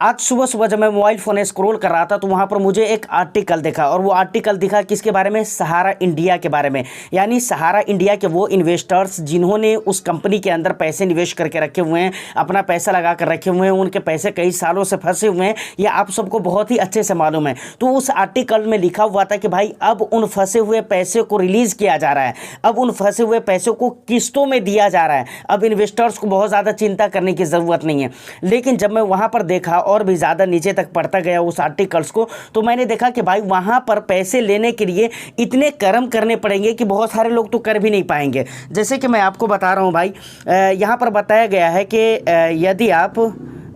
आज सुबह सुबह जब मैं मोबाइल फ़ोन स्क्रॉल कर रहा था तो वहाँ पर मुझे एक आर्टिकल देखा, और वो आर्टिकल दिखा किसके बारे में, सहारा इंडिया के बारे में। यानी सहारा इंडिया के वो इन्वेस्टर्स जिन्होंने उस कंपनी के अंदर पैसे निवेश करके रखे हुए हैं, अपना पैसा लगा कर रखे हुए हैं, उनके पैसे कई सालों से फंसे हुए हैं, ये आप सबको बहुत ही अच्छे से मालूम है। तो उस आर्टिकल में लिखा हुआ था कि भाई अब उन फंसे हुए पैसे को रिलीज़ किया जा रहा है, अब उन फंसे हुए पैसों को किस्तों में दिया जा रहा है, अब इन्वेस्टर्स को बहुत ज़्यादा चिंता करने की ज़रूरत नहीं है। लेकिन जब मैं वहाँ पर देखा और भी ज़्यादा नीचे तक पढ़ता गया उस आर्टिकल्स को, तो मैंने देखा कि भाई वहाँ पर पैसे लेने के लिए इतने कर्म करने पड़ेंगे कि बहुत सारे लोग तो कर भी नहीं पाएंगे। जैसे कि मैं आपको बता रहा हूँ भाई, यहाँ पर बताया गया है कि यदि आप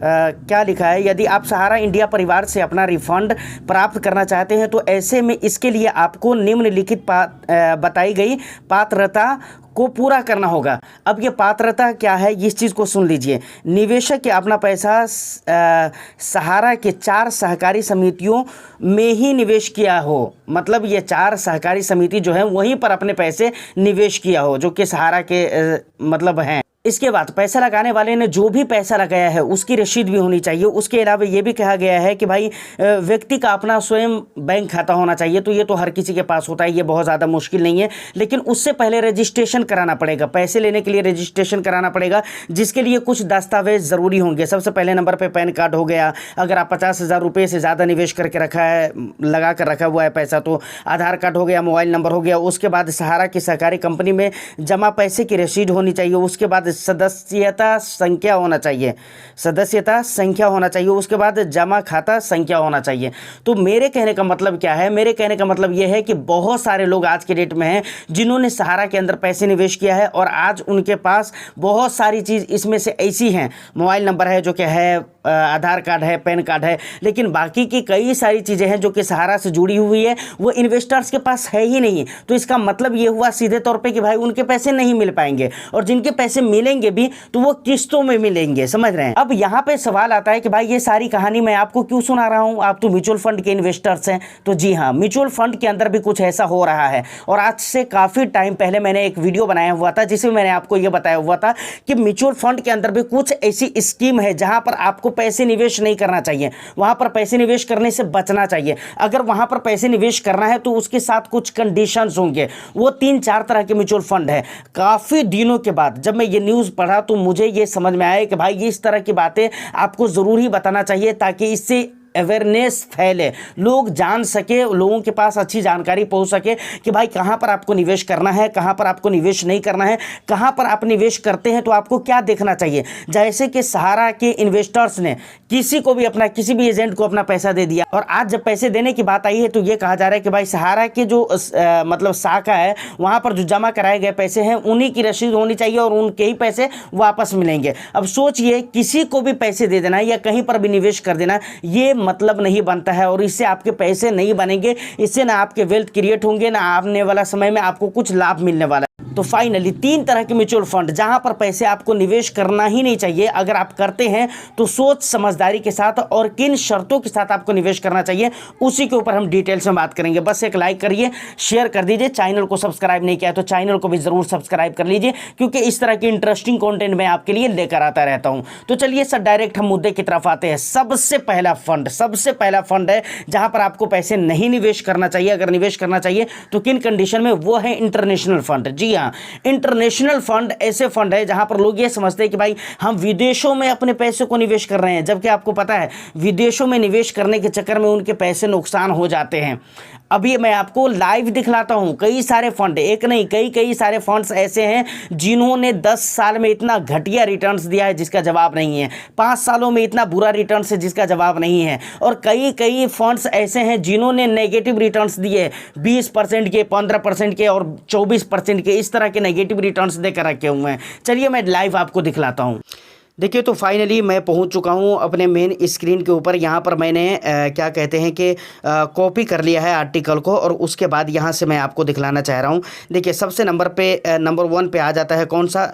क्या लिखा है, यदि आप सहारा इंडिया परिवार से अपना रिफंड प्राप्त करना चाहते हैं तो ऐसे में इसके लिए आपको निम्नलिखित बताई गई पात्रता को पूरा करना होगा। अब ये पात्रता क्या है, इस चीज़ को सुन लीजिए। निवेशक के अपना पैसा सहारा के 4 सहकारी समितियों में ही निवेश किया हो, मतलब ये 4 सहकारी समिति जो है वहीं पर अपने पैसे निवेश किया हो, जो कि सहारा के मतलब हैं। इसके बाद पैसा लगाने वाले ने जो भी पैसा लगाया है उसकी रसीद भी होनी चाहिए। उसके अलावा ये भी कहा गया है कि भाई व्यक्ति का अपना स्वयं बैंक खाता होना चाहिए। तो ये तो हर किसी के पास होता है, ये बहुत ज़्यादा मुश्किल नहीं है, लेकिन उससे पहले रजिस्ट्रेशन कराना पड़ेगा। पैसे लेने के लिए रजिस्ट्रेशन कराना पड़ेगा, जिसके लिए कुछ दस्तावेज ज़रूरी होंगे। सबसे पहले नंबर पर पैन कार्ड हो गया, अगर आप 50,000 रुपये से ज़्यादा निवेश करके रखा है, लगा कर रखा हुआ है पैसा, तो आधार कार्ड हो गया, मोबाइल नंबर हो गया। उसके बाद सहारा की सहकारी कंपनी में जमा पैसे की रसीद होनी चाहिए। उसके बाद सदस्यता संख्या होना चाहिए, सदस्यता संख्या होना चाहिए। उसके बाद जमा खाता संख्या होना चाहिए। तो मेरे कहने का मतलब क्या है, मेरे कहने का मतलब यह है कि बहुत सारे लोग आज के डेट में हैं जिन्होंने सहारा के अंदर पैसे निवेश किया है, और आज उनके पास बहुत सारी चीज़ इसमें से ऐसी हैं, मोबाइल नंबर है जो कि है, आधार कार्ड है, पैन कार्ड है, लेकिन बाकी की कई सारी चीज़ें हैं जो कि सहारा से जुड़ी हुई है, वो इन्वेस्टर्स के पास है ही नहीं। तो इसका मतलब ये हुआ सीधे तौर पे कि भाई उनके पैसे नहीं मिल पाएंगे, और जिनके पैसे मिलेंगे भी तो वो किस्तों में मिलेंगे, समझ रहे हैं। अब यहाँ पे सवाल आता है कि भाई ये सारी कहानी मैं आपको क्यों सुना रहा हूँ, आप तो म्यूचुअल फंड के इन्वेस्टर्स हैं। तो जी हाँ, म्यूचुअल फंड के अंदर भी कुछ ऐसा हो रहा है, और आज से काफ़ी टाइम पहले मैंने एक वीडियो बनाया हुआ था जिसमें मैंने आपको ये बताया हुआ था कि म्यूचुअल फंड के अंदर भी कुछ ऐसी स्कीम है जहाँ पर आपको पैसे निवेश नहीं करना चाहिए, वहाँ पर पैसे निवेश करने से बचना चाहिए। अगर वहाँ पर पैसे निवेश करना है तो उसके साथ कुछ कंडीशंस होंगे। वो 3-4 तरह के म्यूचुअल फंड है। काफ़ी दिनों के बाद जब मैं ये न्यूज़ पढ़ा तो मुझे ये समझ में आया कि भाई इस तरह की बातें आपको ज़रूर ही बताना चाहिए, ताकि इससे अवेयरनेस फैले, लोग जान सके, लोगों के पास अच्छी जानकारी पहुंच सके कि भाई कहां पर आपको निवेश करना है, कहां पर आपको निवेश नहीं करना है, कहां पर आप निवेश करते हैं तो आपको क्या देखना चाहिए। जैसे कि सहारा के इन्वेस्टर्स ने किसी को भी अपना, किसी भी एजेंट को अपना पैसा दे दिया, और आज जब पैसे देने की बात आई है तो ये कहा जा रहा है कि भाई सहारा के जो मतलब शाखा है वहां पर जो जमा कराए गए पैसे हैं उन्हीं की रसीद होनी चाहिए, और उनके ही पैसे वापस मिलेंगे। अब सोचिए, किसी को भी पैसे दे देना या कहीं पर भी निवेश कर देना, ये मतलब नहीं बनता है, और इससे आपके पैसे नहीं बनेंगे, इससे ना आपके वेल्थ क्रिएट होंगे, ना आने वाला समय में आपको कुछ लाभ मिलने वाला है। तो फाइनली 3 तरह के म्यूचुअल फंड जहां पर पैसे आपको निवेश करना ही नहीं चाहिए, अगर आप करते हैं तो सोच समझदारी के साथ और किन शर्तों के साथ आपको निवेश करना चाहिए, उसी के ऊपर हम डिटेल्स में बात करेंगे। बस एक लाइक करिए, शेयर कर दीजिए, चैनल को सब्सक्राइब नहीं किया तो चैनल को भी जरूर सब्सक्राइब कर लीजिए, क्योंकि इस तरह की इंटरेस्टिंग कंटेंट मैं आपके लिए लेकर आता रहता हूं। तो चलिए सर, डायरेक्ट हम मुद्दे की तरफ आते हैं। सबसे पहला फंड है जहां पर आपको पैसे नहीं निवेश करना चाहिए। अगर निवेश करना चाहिए तो किन कंडीशन में, वो है इंटरनेशनल फंड। जी हाँ, इंटरनेशनल फंड ऐसे फंड है जहां पर लोग ये समझते हैं कि भाई हम विदेशों में अपने पैसे को निवेश कर रहे हैं, जबकि आपको पता है विदेशों में निवेश करने के चक्कर में उनके पैसे नुकसान हो जाते हैं। अभी मैं आपको लाइव दिखलाता हूं, कई सारे फंड, एक नहीं कई सारे फंड्स ऐसे हैं जिन्होंने 10 साल में इतना घटिया रिटर्न्स दिया है जिसका जवाब नहीं है, 5 सालों में इतना बुरा रिटर्न्स है जिसका जवाब नहीं है, और कई फंड्स ऐसे हैं जिन्होंने नेगेटिव रिटर्न्स दिए 20% के, 15% के और 24% के, इस तरह के नेगेटिव रिटर्न्स देकर रखे हुए हैं। चलिए मैं लाइव आपको दिखलाता हूं। देखिए, तो फाइनली मैं पहुंच चुका हूं अपने मेन स्क्रीन के ऊपर। यहां पर मैंने क्या कहते हैं कि कॉपी कर लिया है आर्टिकल को, और उसके बाद यहां से मैं आपको दिखलाना चाह रहा हूं। देखिए, सबसे नंबर 1 पे आ जाता है, कौन सा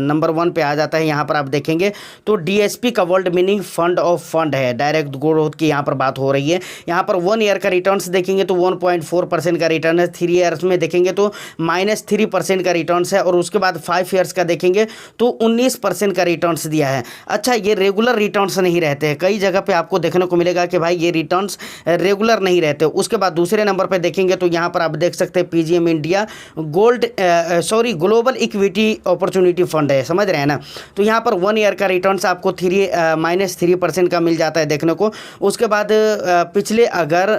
नंबर 1 पे आ जाता है, यहां पर आप देखेंगे तो DSP का world meaning fund of fund है, डायरेक्ट ग्रोथ की यहां पर बात हो रही है। यहां पर 1 ईयर का रिटर्न्स देखेंगे तो 1.4% का रिटर्न है, 3 ईयर्स में देखेंगे तो -3% का रिटर्न्स है, और उसके बाद 5 ईयर्स का देखेंगे तो 19% का रिटर्न्स दिया दिया है। अच्छा, ये रेगुलर रिटर्न्स नहीं रहते हैं, कई जगह पे आपको देखने को मिलेगा कि भाई ये रिटर्न्स रेगुलर नहीं रहते। उसके बाद दूसरे नंबर पे देखेंगे तो यहाँ पर आप देख सकते हैं PGM India global equity opportunity fund है, समझ रहे हैं ना। तो यहाँ पर 1 ईयर का रिटर्न्स आपको -3% का मिल जाता है देखने को। उसके बाद पिछले अगर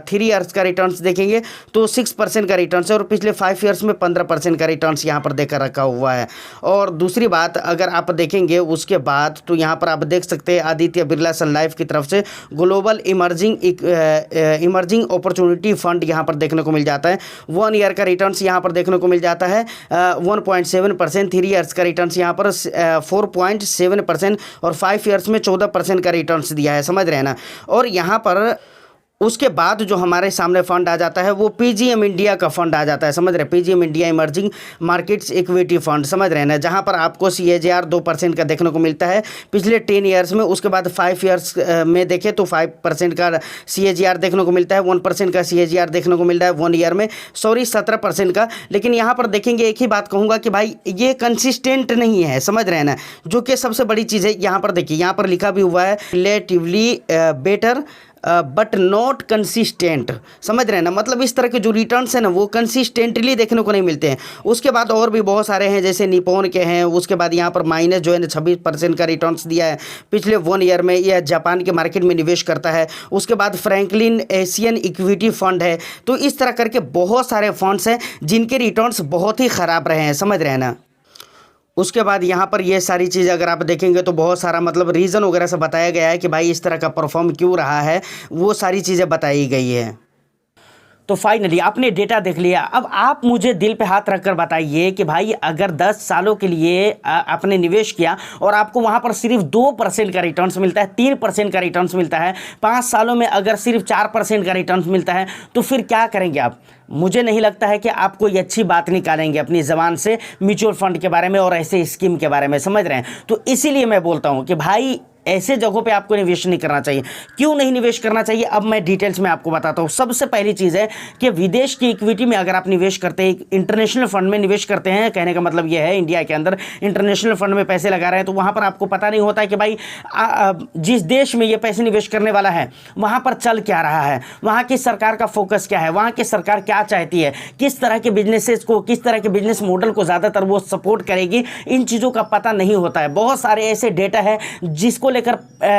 3 ईयर्स का रिटर्न्स देखेंगे तो 6% का रिटर्न्स है, और पिछले 5 ईयर्स में 15% का रिटर्न्स यहाँ पर देकर रखा हुआ है। और दूसरी बात अगर आप देखेंगे उसके बाद तो यहाँ पर आप देख सकते हैं आदित्य बिरला सन लाइफ की तरफ से ग्लोबल इमर्जिंग अपॉर्चुनिटी फंड यहाँ पर देखने को मिल जाता है। 1 ईयर का रिटर्न्स यहाँ पर देखने को मिल जाता है 1.7%, 3 ईयर्स का रिटर्न्स यहाँ पर 4.7%, और 5 ईयर्स में 14% का रिटर्न्स दिया है, समझ रहे हैं ना। और यहाँ पर उसके बाद जो हमारे सामने फंड आ जाता है वो पीजीएम इंडिया का फंड आ जाता है, समझ रहे हैं, PGM India emerging markets equity fund, समझ रहे हैं ना, जहां पर आपको CAGR 2% का देखने को मिलता है पिछले 10 ईयर्स में। उसके बाद 5 ईयर्स में देखें तो 5% का CAGR देखने को मिलता है, 1% का CAGR देखने को मिलता है 1 ईयर में, 17% का। लेकिन यहाँ पर देखेंगे एक ही बात कहूँगा कि भाई ये कंसिस्टेंट नहीं है, समझ रहे हैं ना, जो कि सबसे बड़ी चीज़ है। यहाँ पर देखिए, यहाँ पर लिखा भी हुआ है relatively better but not consistent, समझ रहे हैं ना, मतलब इस तरह के जो रिटर्न्स हैं ना वो कंसिस्टेंटली देखने को नहीं मिलते हैं। उसके बाद और भी बहुत सारे हैं, जैसे निपॉन के हैं। उसके बाद यहाँ पर माइनस जो है ना 26% का रिटर्न्स दिया है पिछले 1 ईयर में, यह जापान के मार्केट में निवेश करता है। उसके बाद फ्रैंकलिन एशियन इक्विटी फंड है। तो इस तरह करके बहुत सारे फंड्स हैं जिनके रिटर्न्स बहुत ही ख़राब रहे हैं, समझ रहे हैं ना। उसके बाद यहाँ पर ये सारी चीज़ अगर आप देखेंगे तो बहुत सारा मतलब रीज़न वगैरह से बताया गया है कि भाई इस तरह का परफॉर्म क्यों रहा है, वो सारी चीज़ें बताई गई है। तो फाइनली आपने डेटा देख लिया। अब आप मुझे दिल पे हाथ रखकर बताइए कि भाई अगर 10 सालों के लिए आपने निवेश किया और आपको वहाँ पर सिर्फ 2% का रिटर्न्स मिलता है, 3% का रिटर्न्स मिलता है, 5 सालों में अगर सिर्फ 4% का रिटर्न्स मिलता है, तो फिर क्या करेंगे आप? मुझे नहीं लगता है कि आप कोई अच्छी बात निकालेंगे अपनी ज़बान से म्यूचुअल फंड के बारे में और ऐसे स्कीम के बारे में, समझ रहे हैं। तो इसीलिए मैं बोलता हूँ कि भाई ऐसे जगहों पे आपको निवेश नहीं करना चाहिए। क्यों नहीं निवेश करना चाहिए, अब मैं डिटेल्स में आपको बताता हूँ। सबसे पहली चीज़ है कि विदेश की इक्विटी में अगर आप निवेश करते हैं, इंटरनेशनल फंड में निवेश करते हैं, कहने का मतलब ये है इंडिया के अंदर इंटरनेशनल फंड में पैसे लगा रहे हैं, तो वहाँ पर आपको पता नहीं होता है कि भाई जिस देश में ये पैसे निवेश करने वाला है वहाँ पर चल क्या रहा है, वहाँ की सरकार का फोकस क्या है, वहाँ की सरकार क्या चाहती है, किस तरह के बिजनेसेस को, किस तरह के बिजनेस मॉडल को ज़्यादातर वो सपोर्ट करेगी। इन चीज़ों का पता नहीं होता है। बहुत सारे ऐसे डेटा है जिसको लेकर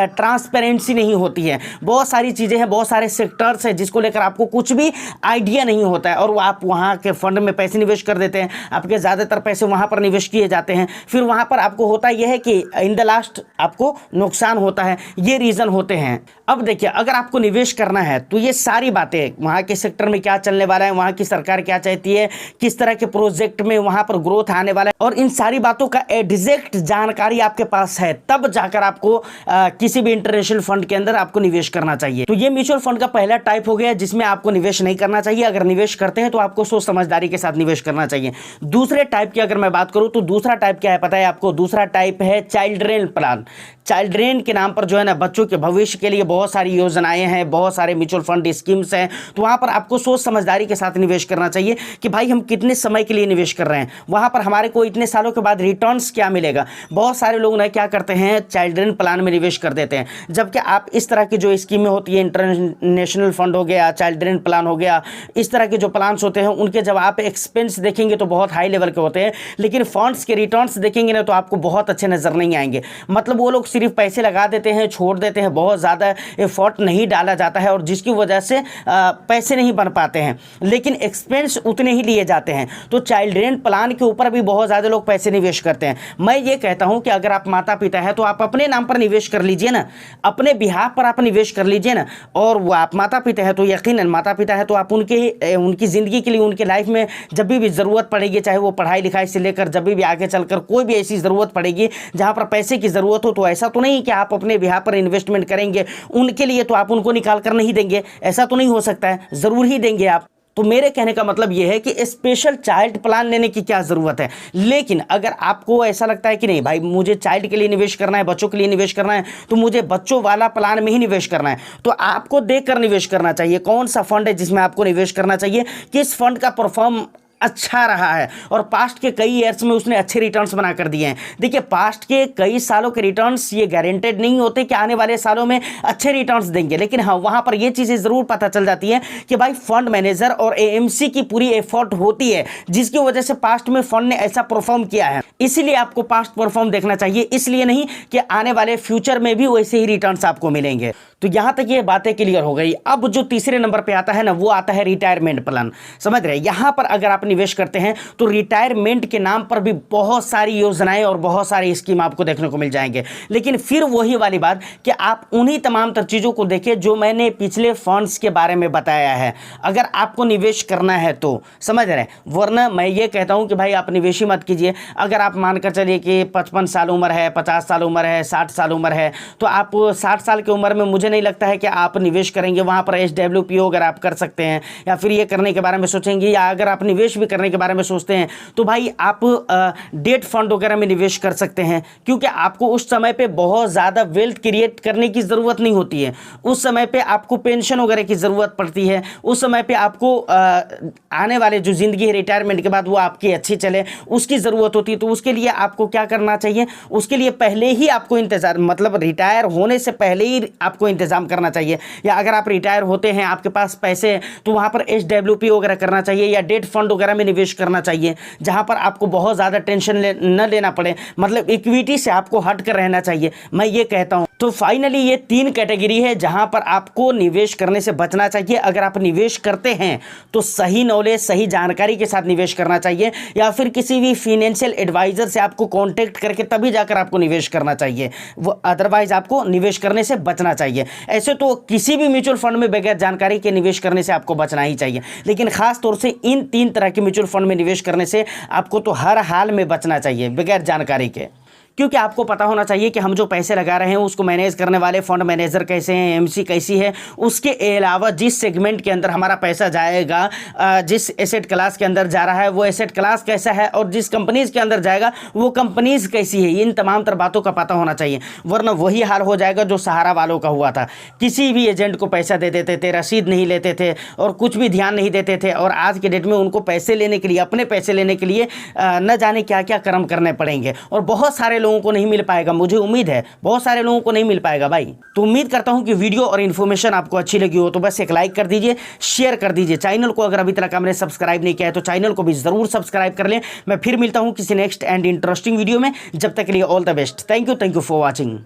ट्रांसपेरेंसी नहीं होती है। बहुत सारी चीज़ें हैं, बहुत सारे सेक्टर्स हैं जिसको लेकर आपको कुछ भी आइडिया नहीं होता है, और वो आप वहाँ के फंड में पैसे निवेश कर देते हैं, आपके ज़्यादातर पैसे वहाँ पर निवेश किए जाते हैं। फिर वहाँ पर आपको होता यह है कि इन द लास्ट आपको नुकसान होता है। ये रीज़न होते हैं। अब देखिए, अगर आपको निवेश करना है तो ये सारी बातें, वहाँ के सेक्टर में क्या चलने वाला है, वहाँ की सरकार क्या चाहती है, किस तरह के प्रोजेक्ट में वहाँ पर ग्रोथ आने वाला है, और इन सारी बातों का एग्जैक्ट जानकारी आपके पास है, तब जाकर आपको किसी भी इंटरनेशनल फंड के अंदर आपको निवेश करना चाहिए। तो ये म्यूचुअल फंड का पहला टाइप हो गया जिसमें आपको निवेश नहीं करना चाहिए। अगर निवेश करते हैं तो आपको सोच समझदारी के साथ निवेश करना चाहिए। दूसरे टाइप की अगर मैं बात करूं तो दूसरा टाइप क्या है पता है आपको? दूसरा टाइप है चिल्ड्रेन प्लान। चिल्ड्रेन के नाम पर जो है ना, बच्चों के भविष्य के लिए बहुत सारी योजनाएं हैं, बहुत सारे म्यूचुअल फंड स्कीम्स हैं। तो वहां पर आपको सोच समझदारी के साथ निवेश करना चाहिए कि भाई हम कितने समय के लिए निवेश कर रहे हैं, वहां पर हमारे को इतने सालों के बाद रिटर्न्स क्या मिलेगा। बहुत सारे लोग ना क्या करते हैं, चिल्ड्रेन प्लान में निवेश कर देते हैं, जबकि आप इस तरह की जो स्कीमें होती है, इंटरनेशनल फंड हो गया, चिल्ड्रेन प्लान हो गया, इस तरह के जो प्लान्स होते हैं उनके जब आप एक्सपेंस देखेंगे तो बहुत हाई लेवल के होते हैं, लेकिन फंड्स के रिटर्न्स देखेंगे ना तो आपको बहुत अच्छे नजर नहीं आएंगे। मतलब वो लोग सिर्फ पैसे लगा देते हैं, छोड़ देते हैं, बहुत ज़्यादा एफर्ट नहीं डाला जाता है और जिसकी वजह से पैसे नहीं बन पाते हैं, लेकिन एक्सपेंस उतने ही लिए जाते हैं। तो चिल्ड्रेन प्लान के ऊपर भी बहुत ज़्यादा लोग पैसे निवेश करते हैं। मैं ये कहता हूं कि अगर आप माता पिता है तो आप अपने नाम पर निवेश कर लीजिए ना, अपने बिहाफ पर आप निवेश कर लीजिए ना। और वो आप माता पिता है तो यकीनन माता पिता है तो आप उनकी ज़िंदगी के लिए, उनके लाइफ में जब भी ज़रूरत पड़ेगी, चाहे वो पढ़ाई लिखाई से लेकर जब भी आगे चलकर कोई भी ऐसी ज़रूरत पड़ेगी जहाँ पर पैसे की ज़रूरत हो, तो ऐसा तो नहीं कि आप अपने बिहाफ पर इन्वेस्टमेंट करेंगे उनके लिए तो आप उनको निकाल कर नहीं देंगे, ऐसा तो नहीं हो सकता है, ज़रूर ही देंगे आप। तो मेरे कहने का मतलब यह है कि स्पेशल चाइल्ड प्लान लेने की क्या ज़रूरत है। लेकिन अगर आपको ऐसा लगता है कि नहीं भाई मुझे चाइल्ड के लिए निवेश करना है, बच्चों के लिए निवेश करना है, तो मुझे बच्चों वाला प्लान में ही निवेश करना है, तो आपको देखकर निवेश करना चाहिए कौन सा फंड है जिसमें आपको निवेश करना चाहिए, किस फंड का परफॉर्म अच्छा रहा है और पास्ट के कई ईयर्स में उसने अच्छे रिटर्न्स बना कर दिए हैं। देखिए, पास्ट के कई सालों के रिटर्न्स ये गारंटेड नहीं होते कि आने वाले सालों में अच्छे रिटर्न्स देंगे, लेकिन हाँ, वहां पर ये चीज़ें ज़रूर पता चल जाती है कि भाई फंड मैनेजर और एएमसी की पूरी एफर्ट होती है, जिसकी वजह से पास्ट में फंड ने ऐसा परफॉर्म किया है। इसीलिए आपको पास्ट परफॉर्म देखना चाहिए, इसलिए नहीं कि आने वाले फ्यूचर में भी वैसे ही रिटर्न्स आपको मिलेंगे। तो यहां तक ये बातें क्लियर हो गई। अब जो तीसरे नंबर पे आता है ना, वो आता है रिटायरमेंट प्लान। समझ रहे हैं, यहां पर अगर आप निवेश करते हैं तो रिटायरमेंट के नाम पर भी बहुत सारी योजनाएं और बहुत सारी स्कीम आपको देखने को मिल जाएंगे। लेकिन फिर वही वाली बात कि आप उन्हीं तमाम तर चीज़ों को देखें जो मैंने पिछले फंड्स के बारे में बताया है, अगर आपको निवेश करना है तो। समझ रहे हैं, वरना मैं ये कहता हूं कि भाई आप निवेश ही मत कीजिए। अगर आप मानकर चलिए कि 55 साल उम्र है, 50 साल उम्र है, 60 साल उम्र है, तो आप 60 साल की उम्र में मुझे नहीं लगता है कि आप निवेश करेंगे। वहां पर SWPO अगर आप कर सकते हैं या फिर ये करने के बारे में सोचेंगे, या अगर आप निवेश भी करने के बारे में सोचते हैं तो भाई आप डेट फंड वगैरह में निवेश कर सकते हैं, क्योंकि आपको उस समय पे बहुत ज़्यादा वेल्थ क्रिएट करने की ज़रूरत नहीं होती है। उस समय पे आपको पेंशन वगैरह की ज़रूरत पड़ती है। उस समय पे आपको आने वाले जो ज़िंदगी है रिटायरमेंट के बाद वो आपकी अच्छी चले, उसकी ज़रूरत होती है। तो उसके लिए आपको क्या करना चाहिए, उसके लिए पहले ही आपको इंतज़ार, मतलब रिटायर होने से पहले ही आपको इंतज़ाम करना चाहिए। या अगर आप रिटायर होते हैं, आपके पास पैसे हैं, तो वहाँ पर SWP वगैरह करना चाहिए या डेट फंड वगैरह में निवेश करना चाहिए, जहाँ पर आपको बहुत ज़्यादा टेंशन न लेना पड़े। मतलब इक्विटी से आपको हट कर रहना चाहिए, मैं ये कहता हूँ। तो फाइनली ये 3 कैटेगरी है जहाँ पर आपको निवेश करने से बचना चाहिए। अगर आप निवेश करते हैं तो सही नॉलेज, सही जानकारी के साथ निवेश करना चाहिए, या फिर किसी भी फाइनेंशियल एडवाइजर से आपको कांटेक्ट करके तभी जाकर आपको निवेश करना चाहिए। वो अदरवाइज आपको निवेश करने से बचना चाहिए। ऐसे तो किसी भी म्यूचुअल फंड में बगैर जानकारी के निवेश करने से आपको बचना ही चाहिए, लेकिन खास तौर से इन 3 तरह के म्यूचुअल फंड में निवेश करने से आपको तो हर हाल में बचना चाहिए बगैर जानकारी के। क्योंकि आपको पता होना चाहिए कि हम जो पैसे लगा रहे हैं उसको मैनेज करने वाले फंड मैनेजर कैसे हैं, एमसी कैसी है। उसके अलावा जिस सेगमेंट के अंदर हमारा पैसा जाएगा, जिस एसेट क्लास के अंदर जा रहा है वो एसेट क्लास कैसा है, और जिस कंपनीज के अंदर जाएगा वो कंपनीज कैसी है, इन तमाम तर बातों का पता होना चाहिए। वरना वही हाल हो जाएगा जो सहारा वालों का हुआ था। किसी भी एजेंट को पैसा दे देते थे, रसीद नहीं लेते थे और कुछ भी ध्यान नहीं देते थे, और आज के डेट में उनको पैसे लेने के लिए, अपने पैसे लेने के लिए न जाने क्या क्या कर्म करने पड़ेंगे, और बहुत सारे लोगों को नहीं मिल पाएगा। मुझे उम्मीद है बहुत सारे लोगों को नहीं मिल पाएगा भाई। तो उम्मीद करता हूं कि वीडियो और इन्फॉर्मेशन आपको अच्छी लगी हो, तो बस एक लाइक कर दीजिए, शेयर कर दीजिए। चैनल को अगर अभी तक आपने सब्सक्राइब नहीं किया है तो चैनल को भी जरूर सब्सक्राइब कर लें। मैं फिर मिलता हूं किसी नेक्स्ट एंड इंटरेस्टिंग वीडियो में। जब तक के लिए all the best. Thank you for watching.